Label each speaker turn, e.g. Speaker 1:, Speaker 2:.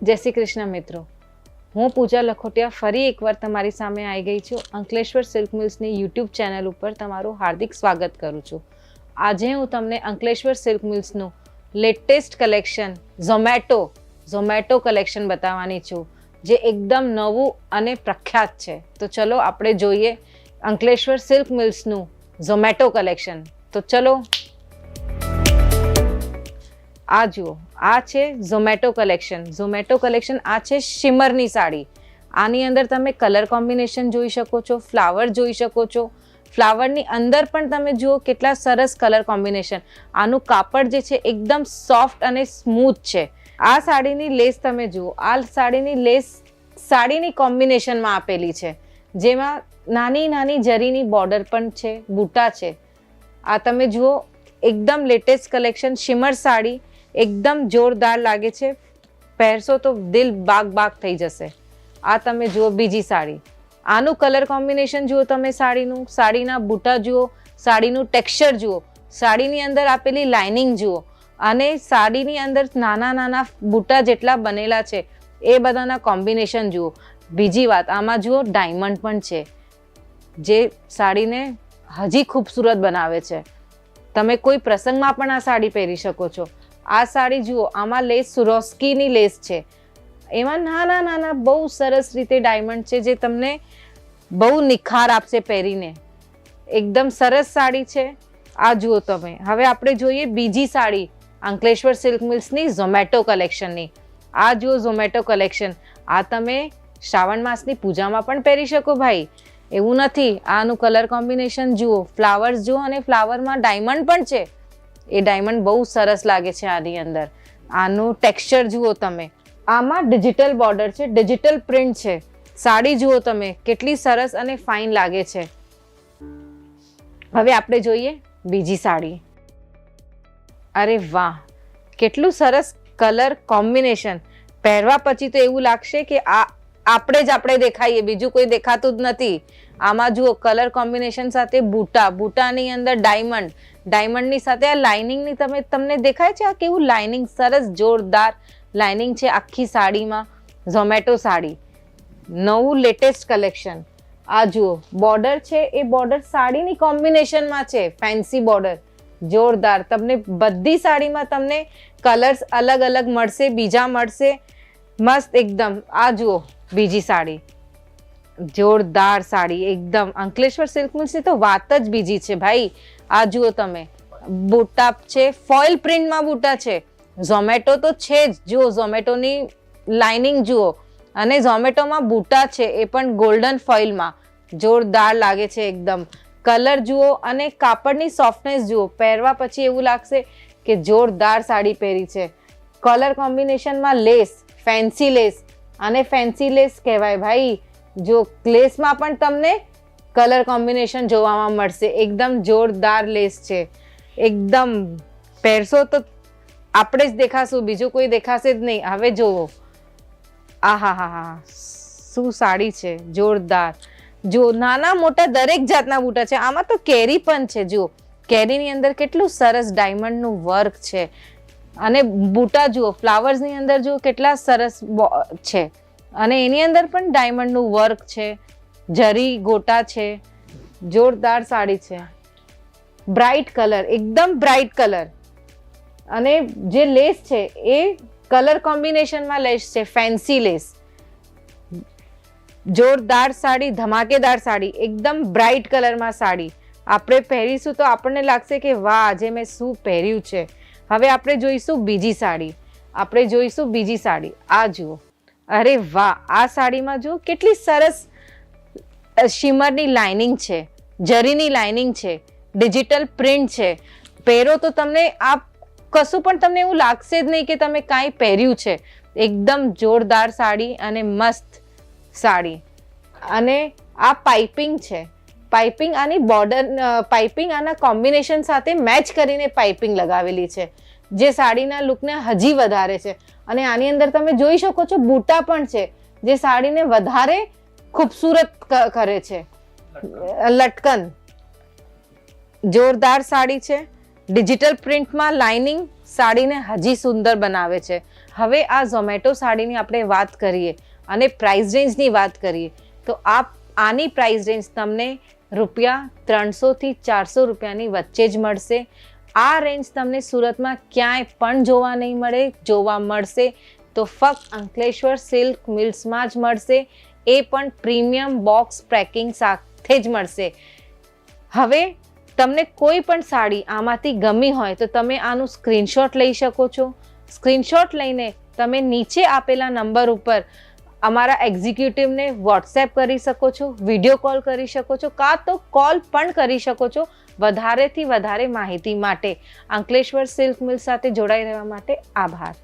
Speaker 1: જય શ્રી કૃષ્ણ મિત્રો, હું પૂજા લખોટિયા ફરી એકવાર તમારી સામે આવી ગઈ છું. અંકલેશ્વર સિલ્ક મિલ્સની યુટ્યુબ ચેનલ ઉપર તમારું હાર્દિક સ્વાગત કરું છું. આજે હું તમને અંકલેશ્વર સિલ્ક મિલ્સનું લેટેસ્ટ કલેક્શન ઝોમેટો કલેક્શન બતાવવાની છું, જે એકદમ નવું અને પ્રખ્યાત છે. તો ચલો આપણે જોઈએ અંકલેશ્વર સિલ્ક મિલ્સનું ઝોમેટો કલેક્શન. તો ચલો આ જુઓ, આ છે ઝોમેટો કલેક્શન. આ છે શિમરની સાડી. આની અંદર તમે કલર કોમ્બિનેશન જોઈ શકો છો, ફ્લાવર જોઈ શકો છો. ફ્લાવરની અંદર પણ તમે જુઓ કેટલા સરસ કલર કોમ્બિનેશન. આનું કાપડ જે છે એકદમ સોફ્ટ અને સ્મૂથ છે. આ સાડીની લેસ તમે જુઓ, આ સાડીની લેસ સાડીની કોમ્બિનેશનમાં આપેલી છે, જેમાં નાની નાની જરીની બોર્ડર પણ છે, બૂટા છે. આ તમે જુઓ એકદમ લેટેસ્ટ કલેક્શન શિમર સાડી, એકદમ જોરદાર લાગે છે. પહેરશો તો દિલ બાગ થઈ જશે. આ તમે જુઓ બીજી સાડી. આનું કલર કોમ્બિનેશન જુઓ તમે, સાડીના બૂટા જુઓ, સાડીનું ટેક્સચર જુઓ, સાડીની અંદર આપેલી લાઇનિંગ જુઓ, અને સાડીની અંદર નાના નાના બૂટા જેટલા બનેલા છે એ બધાના કોમ્બિનેશન જુઓ. બીજી વાત, આમાં જુઓ ડાયમંડ પણ છે, જે સાડીને હજી ખૂબસૂરત બનાવે છે. તમે કોઈ પ્રસંગમાં પણ આ સાડી પહેરી શકો છો. આ સાડી જુઓ, આમાં લેસ સુરોસ્કીની લેસ છે, એમાં નાના નાના બહુ સરસ રીતે ડાયમંડ છે, જે તમને બહુ નિખાર આપશે પહેરીને. એકદમ સરસ સાડી છે. આ જુઓ તમે. હવે આપણે જોઈએ બીજી સાડી અંકલેશ્વર સિલ્ક મિલ્સની ઝોમેટો કલેક્શનની. આ જુઓ ઝોમેટો કલેક્શન. આ તમે શ્રાવણ માસની પૂજામાં પણ પહેરી શકો ભાઈ, એવું નથી. આનું કલર કોમ્બિનેશન જુઓ, ફ્લાવર્સ જુઓ, અને ફ્લાવરમાં ડાયમંડ પણ છે. એ ડાયમંડ બહુ સરસ લાગે છે આની અંદર. આનું ટેક્સચર જુઓ તમે. આમાં ડિજિટલ બોર્ડર છે, ડિજિટલ પ્રિન્ટ છે. સાડી જુઓ તમે કેટલી સરસ અને ફાઇન લાગે છે. હવે આપણે જોઈએ બીજી સાડી. અરે વાહ, કેટલું સરસ કલર કોમ્બિનેશન. પહેરવા પછી તો એવું લાગશે કે આપણે દેખાઈએ, બીજું કોઈ દેખાતું જ નથી. આમાં જુઓ કલર કોમ્બિનેશન સાથે બૂટાની અંદર ડાયમંડની સાથે આ લાઇનિંગની તમને દેખાય છે. આ કેવું લાઇનિંગ, સરસ જોરદાર લાઇનિંગ છે આખી સાડીમાં. ઝોમેટો સાડી, નવું લેટેસ્ટ કલેક્શન. આ જુઓ બોર્ડર છે, એ બોર્ડર સાડીની કોમ્બિનેશનમાં છે, ફેન્સી બોર્ડર જોરદાર. તમને બધી સાડીમાં તમને કલર્સ અલગ અલગ મળશે, બીજા મળશે, મસ્ત એકદમ. આ જુઓ બીજી સાડી, જોરદાર સાડી એકદમ. અંકલેશ્વર સિલ્ક મિલ્સની તો વાત જ બીજી છે ભાઈ. આ જુઓ તમે, બૂટા છે, ફોઇલ પ્રિન્ટમાં બૂટા છે. ઝોમેટો તો છે જ. જુઓ ઝોમેટોની લાઇનિંગ જુઓ, અને ઝોમેટોમાં બૂટા છે, એ પણ ગોલ્ડન ફોઇલમાં. જોરદાર લાગે છે એકદમ. કલર જુઓ અને કાપડની સોફ્ટનેસ જુઓ. પહેરવા પછી એવું લાગશે કે જોરદાર સાડી પહેરી છે. કલર કોમ્બિનેશનમાં લેસ, ફેન્સી લેસ, અને ફેન્સી લેસ કહેવાય ભાઈ. જો લેસમાં પણ તમને કલર કોમ્બિનેશન જોવામાં મળશે. એકદમ જોરદાર લેસ છે. એકદમ પહેરશો તો આપણે જ દેખાશું, બીજું કોઈ દેખાશે જ નહીં. હવે જુઓ, આહા, શું સાડી છે, જોરદાર. જો નાના મોટા દરેક જાતના બૂટા છે. આમાં તો કેરી પણ છે. જુઓ કેરીની અંદર કેટલું સરસ ડાયમંડનું વર્ક છે. અને બૂટા જુઓ, ફ્લાવર્સની અંદર જુઓ કેટલા સરસ છે, અને એની અંદર પણ ડાયમંડનું વર્ક છે, જરી ગોટા છે. જોરદાર સાડી છે. બ્રાઇટ કલર, એકદમ બ્રાઇટ કલર. અને જે લેસ છે એ કલર કોમ્બિનેશનમાં લેસ છે, ફેન્સી લેસ. જોરદાર સાડી, ધમાકેદાર સાડી, એકદમ બ્રાઇટ કલરમાં સાડી. આપણે પહેરીશું તો આપણને લાગશે કે વાહ, આજે મેં શું પહેર્યું છે. હવે આપણે જોઈશું બીજી સાડી. આ જુઓ, અરે વાહ, આ સાડીમાં જુઓ કેટલી સરસ શિમરની લાઇનિંગ છે, જરીની લાઇનિંગ છે, ડિજિટલ પ્રિન્ટ છે. પહેરો તો તમને આ કશું પણ તમને એવું લાગશે જ નહીં કે તમે કાંઈ પહેર્યું છે. એકદમ જોરદાર સાડી અને મસ્ત સાડી. અને આ પાઇપિંગ છે. પાઇપિંગ આની બોર્ડર, પાઇપિંગ આના કોમ્બિનેશન સાથે મેચ કરીને પાઇપિંગ લગાવેલી છે, જે સાડીના લુકને હજી વધારે છે. અને આની અંદર તમે જોઈ શકો છો બૂટા પણ છે, જે સાડીને વધારે ખૂબસૂરત કરે છે. લટકન. જોરદાર સાડી છે. ડિજિટલ પ્રિન્ટમાં લાઇનિંગ સાડીને હજી સુંદર બનાવે છે. હવે આ ઝોમેટો સાડીની આપણે વાત કરીએ અને પ્રાઇસ રેન્જની વાત કરીએ તો આની પ્રાઇસ રેન્જ તમને ₹300 થી ₹400 વચ્ચે જ મળશે. આ રેન્જ તમને સુરતમાં ક્યાંય પણ જોવા નહીં મળે. જોવા મળશે તો ફક્ત અંકલેશ્વર સિલ્ક મિલ્સમાં જ મળશે, એ પણ પ્રીમિયમ બોક્સ પેકિંગ સાથે જ મળશે. હવે તમને કોઈ પણ સાડી આમાંથી ગમી હોય તો તમે આનું સ્ક્રીનશોટ લઈ શકો છો. સ્ક્રીનશોટ લઈને તમે નીચે આપેલા નંબર ઉપર અમારા એક્ઝિક્યુટિવને વોટ્સએપ કરી શકો છો, વિડીયો કોલ કરી શકો છો, કાં તો કોલ પણ કરી શકો છો વધારેથી વધારે માહિતી માટે. અંકલેશ્વર સિલ્ક મિલ સાથે જોડાઈ રહેવા માટે આભાર.